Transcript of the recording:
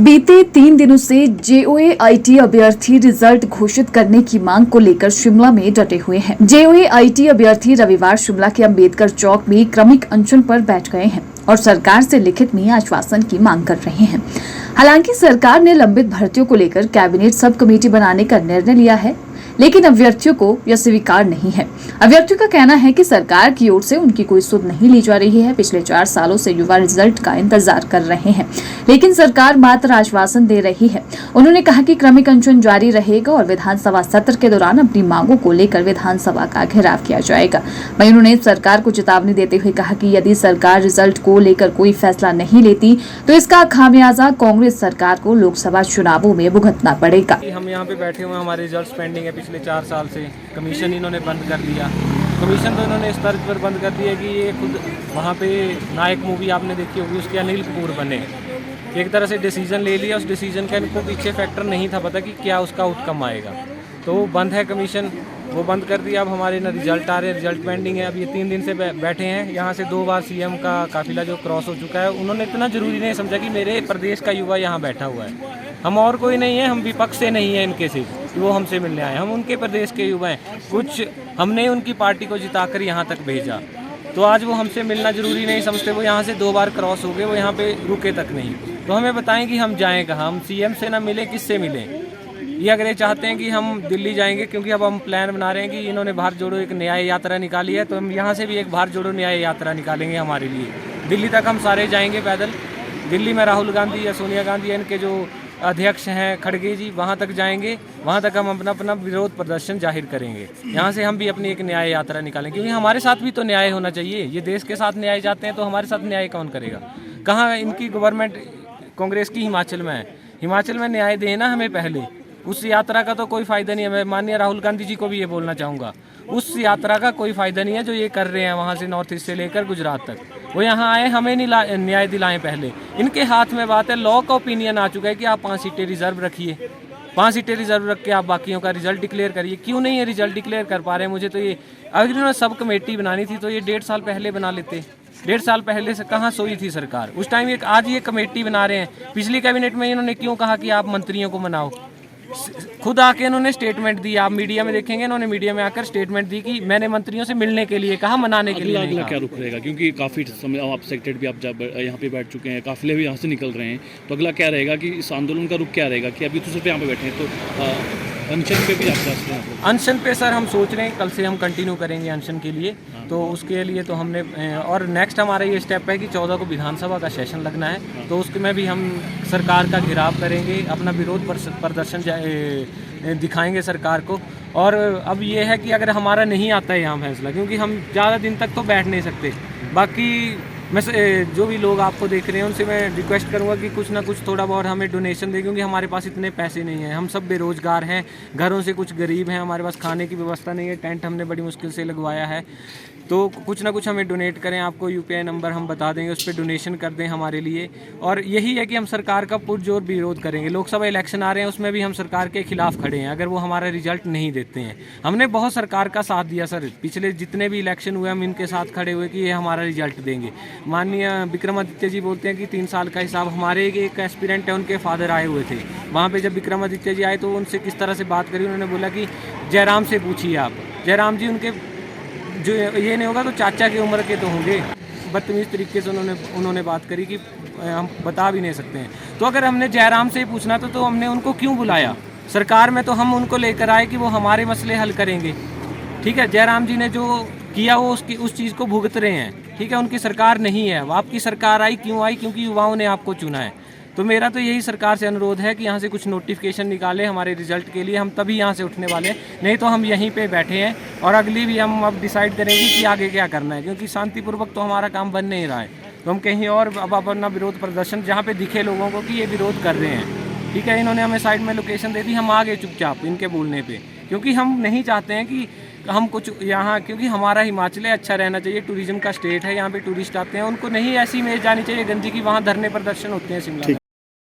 बीते 3 दिनों से जेओए आईटी अभ्यर्थी रिजल्ट घोषित करने की मांग को लेकर शिमला में डटे हुए हैं। जेओए आईटी अभ्यर्थी रविवार शिमला के अंबेडकर चौक में क्रमिक अनशन पर बैठ गए हैं और सरकार से लिखित में आश्वासन की मांग कर रहे हैं। हालांकि सरकार ने लंबित भर्तियों को लेकर कैबिनेट सब कमेटी बनाने का निर्णय लिया है, लेकिन अभ्यर्थियों को यह स्वीकार नहीं है। अभ्यर्थियों का कहना है कि सरकार की ओर से उनकी कोई सुध नहीं ली जा रही है। पिछले 4 सालों से युवा रिजल्ट का इंतजार कर रहे हैं, लेकिन सरकार मात्र आश्वासन दे रही है। उन्होंने कहा कि क्रमिक अनशन जारी रहेगा और विधानसभा सत्र के दौरान अपनी मांगों को लेकर विधानसभा का घेराव किया जाएगा। वहीं उन्होंने सरकार को चेतावनी देते हुए कहा कि यदि सरकार रिजल्ट को लेकर कोई फैसला नहीं लेती तो इसका खामियाजा कांग्रेस सरकार को लोकसभा चुनावों में भुगतना पड़ेगा। हम यहाँ पे बैठे हुए, हमारे रिजल्ट पेंडिंग है पिछले 4 साल से। कमीशन इन्होंने बंद कर दिया। कमीशन तो इन्होंने इस तर्ज पर बंद कर दिया कि ये खुद वहाँ पे नायक मूवी आपने देखी होगी, उसके अनिल कपूर बने। एक तरह से डिसीजन ले लिया, उस डिसीजन का इनको पीछे फैक्टर नहीं था पता कि क्या उसका आउटकम आएगा, तो बंद है कमीशन, वो बंद कर दिया। अब हमारे ना रिजल्ट आ रहे हैं, रिजल्ट पेंडिंग है। अब ये 3 दिन से बैठे हैं। यहाँ से 2 बार सीएम का काफिला जो क्रॉस हो चुका है, उन्होंने इतना जरूरी नहीं समझा कि मेरे प्रदेश का युवा यहाँ बैठा हुआ है। हम और कोई नहीं है, हम विपक्ष से नहीं है इनके से कि वो हमसे मिलने आए, हम उनके प्रदेश के युवा हैं। कुछ हमने उनकी पार्टी को जिताकर यहाँ तक भेजा, तो आज वो हमसे मिलना जरूरी नहीं समझते। वो यहाँ से 2 बार क्रॉस हो गए, वो यहाँ पे रुके तक नहीं। तो हमें बताएं कि हम जाएं कहाँ, हम सीएम से ना मिले, किससे मिलें? ये अगर ये चाहते हैं कि हम दिल्ली जाएंगे, क्योंकि अब हम प्लान बना रहे हैं कि इन्होंने भारत जोड़ो एक न्याय यात्रा निकाली है, तो हम यहाँ से भी एक भारत जोड़ो न्याय यात्रा निकालेंगे हमारे लिए। दिल्ली तक हम सारे जाएंगे पैदल। दिल्ली में राहुल गांधी या सोनिया गांधी या इनके जो अध्यक्ष हैं खड़गे जी, वहाँ तक जाएंगे। वहाँ तक हम अपना विरोध प्रदर्शन जाहिर करेंगे। यहाँ से हम भी अपनी एक न्याय यात्रा निकालेंगे, क्योंकि हमारे साथ भी तो न्याय होना चाहिए। ये देश के साथ न्याय चाहते हैं, तो हमारे साथ न्याय कौन करेगा? कहाँ इनकी गवर्नमेंट कांग्रेस की हिमाचल में है। हिमाचल में न्याय देना हमें पहले। उस यात्रा का तो कोई फ़ायदा नहीं है। मैं माननीय राहुल गांधी जी को भी ये बोलना चाहूँगा, उस यात्रा का कोई फ़ायदा नहीं है जो ये कर रहे हैं वहाँ से नॉर्थ ईस्ट से लेकर गुजरात तक। वो यहाँ आए, हमें नहीं न्याय दिलाएं पहले। इनके हाथ में बात है, लॉ का ओपिनियन आ चुका है कि आप 5 सीटें रिजर्व रखिए, 5 सीटें रिजर्व रख के आप बाकियों का रिजल्ट डिक्लेयर करिए। क्यों नहीं ये रिजल्ट डिक्लेयर कर पा रहे हैं? मुझे तो ये, अगर इन्होंने सब कमेटी बनानी थी तो ये 1.5 साल पहले बना लेते। 1.5 साल पहले से कहाँ सोई थी सरकार उस टाइम? आज ये कमेटी बना रहे हैं। पिछली कैबिनेट में इन्होंने क्यों कहा कि आप मंत्रियों को मनाओ? खुद आके इन्होंने स्टेटमेंट दी, आप मीडिया में देखेंगे, इन्होंने मीडिया में आकर स्टेटमेंट दी कि मैंने मंत्रियों से मिलने के लिए कहा, मनाने के लिए नहीं कहा। क्या रुख रहेगा? क्योंकि काफ़ी समय आप सेक्रेटरी भी आप जब यहाँ पे बैठ चुके हैं, काफिले भी यहाँ से निकल रहे हैं, तो अगला क्या रहेगा कि इस आंदोलन का रुख क्या रहेगा? कि अभी तो सिर्फ यहाँ पे बैठे हैं, तो अनशन पे भी आप जा सकते हैं? अनशन पे सर हम सोच रहे हैं कल से हम कंटिन्यू करेंगे अनशन के लिए। तो उसके लिए तो हमने, और नेक्स्ट हमारा ये स्टेप है कि 14 को विधानसभा का सेशन लगना है, तो उसमें भी हम सरकार का घेराव करेंगे, अपना विरोध प्रदर्शन दिखाएंगे सरकार को। और अब ये है कि अगर हमारा नहीं आता है यहाँ फैसला, क्योंकि हम ज़्यादा दिन तक तो बैठ नहीं सकते। बाकी मैं जो भी लोग आपको देख रहे हैं उनसे मैं रिक्वेस्ट करूंगा कि कुछ ना कुछ थोड़ा बहुत हमें डोनेशन दें, क्योंकि हमारे पास इतने पैसे नहीं हैं। हम सब बेरोजगार हैं, घरों से कुछ गरीब हैं, हमारे पास खाने की व्यवस्था नहीं है, टेंट हमने बड़ी मुश्किल से लगवाया है। तो कुछ ना कुछ हमें डोनेट करें। आपको यूपीआई नंबर हम बता देंगे, उस पर डोनेशन कर दें हमारे लिए। और यही है कि हम सरकार का पुरजोर विरोध करेंगे। लोकसभा इलेक्शन आ रहे हैं, उसमें भी हम सरकार के खिलाफ खड़े हैं अगर वो हमारा रिजल्ट नहीं देते हैं। हमने बहुत सरकार का साथ दिया सर, पिछले जितने भी इलेक्शन हुए हम इनके साथ खड़े हुए कि ये हमारा रिजल्ट देंगे। माननीय विक्रमादित्य जी बोलते हैं कि 3 साल का हिसाब। हमारे एक एस्पिरेंट है, उनके फादर आए हुए थे वहाँ पे। जब विक्रमादित्य जी आए तो उनसे किस तरह से बात करी, उन्होंने बोला कि जयराम से पूछिए आप। जयराम जी उनके जो ये नहीं होगा तो चाचा की उम्र के तो होंगे। बदतमीज़ तरीके से उन्होंने बात करी कि हम बता भी नहीं सकते हैं। तो अगर हमने जयराम से ही पूछना तो हमने उनको क्यों बुलाया सरकार में? तो हम उनको लेकर आए कि वो हमारे मसले हल करेंगे। ठीक है, जयराम जी ने जो किया वो उस चीज़ को भुगत रहे हैं। ठीक है, उनकी सरकार नहीं है। आपकी सरकार आई, क्यों आई? क्योंकि युवाओं ने आपको चुना है। तो मेरा तो यही सरकार से अनुरोध है कि यहाँ से कुछ नोटिफिकेशन निकालें हमारे रिजल्ट के लिए। हम तभी यहाँ से उठने वाले हैं, नहीं तो हम यहीं पे बैठे हैं। और अगली भी हम अब डिसाइड करेंगे कि आगे क्या करना है, क्योंकि शांतिपूर्वक तो हमारा काम बन नहीं रहा है। तो हम कहीं और अब अपना विरोध प्रदर्शन जहाँ पे दिखे लोगों को कि ये विरोध कर रहे हैं। ठीक है, इन्होंने हमें साइड में लोकेशन दे दी, हम आ गए चुपचाप इनके बोलने पर, क्योंकि हम नहीं चाहते हैं कि हम कुछ यहाँ, क्योंकि हमारा हिमाचल अच्छा रहना चाहिए, टूरिज्म का स्टेट है, यहाँ पे टूरिस्ट आते हैं, उनको नहीं ऐसी इमेज जानी चाहिए गंदी की वहाँ धरने प्रदर्शन होते हैं शिमला में।